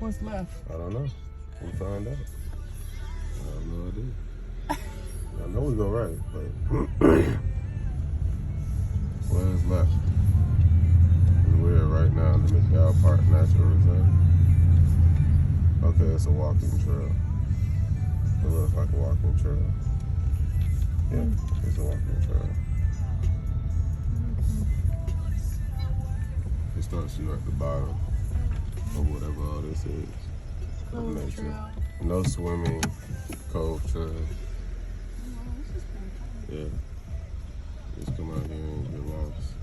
What's left? I don't know. We'll find out. I have no idea. I know we go right, but where's left? We're right now in the McDowell Park Natural Reserve. Okay, it's a walking trail. It looks like a walking trail. Yeah, it's a walking trail. It starts you at the bottom of whatever all this is. Cove trail. No swimming, cove trail. Yeah. Just come out here and get lost.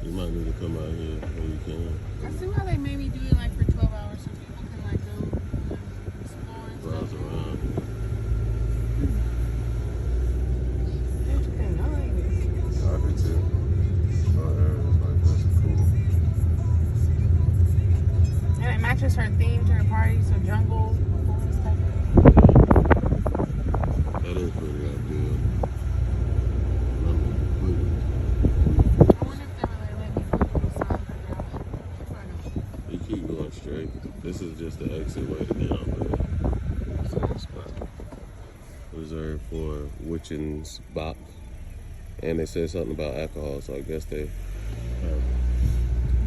You might need to come out here when you can. I see why they maybe do it like for 12 hours so people can like go explore and Browse stuff. around. Interesting. I like this. I did too. Oh, areas like this are cool. And it matches her theme to her party, so jungle. That is pretty ideal. I wonder if they would let me go to the side of You keep going straight. This is just the exit way to get out there. Same spot. Reserved for Witchen's Bach. And they said something about alcohol, so I guess they have.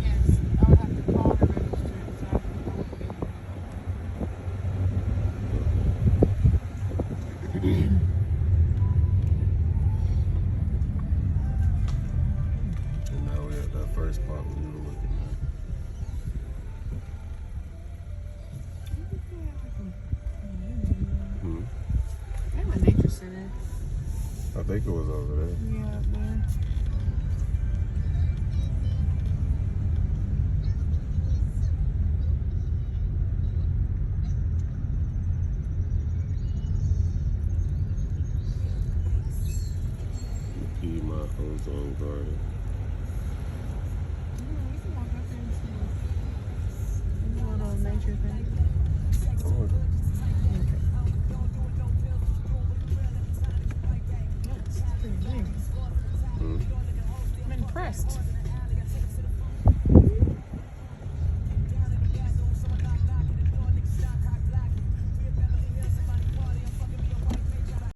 Yes, I would have to call the register so I can And now we're at that first spot we were looking at. They have a nature center. I think it was over there. Yeah, up there. Piedmont Ozone Garden. Yeah, we can walk up there and see. Maybe one of those nature things.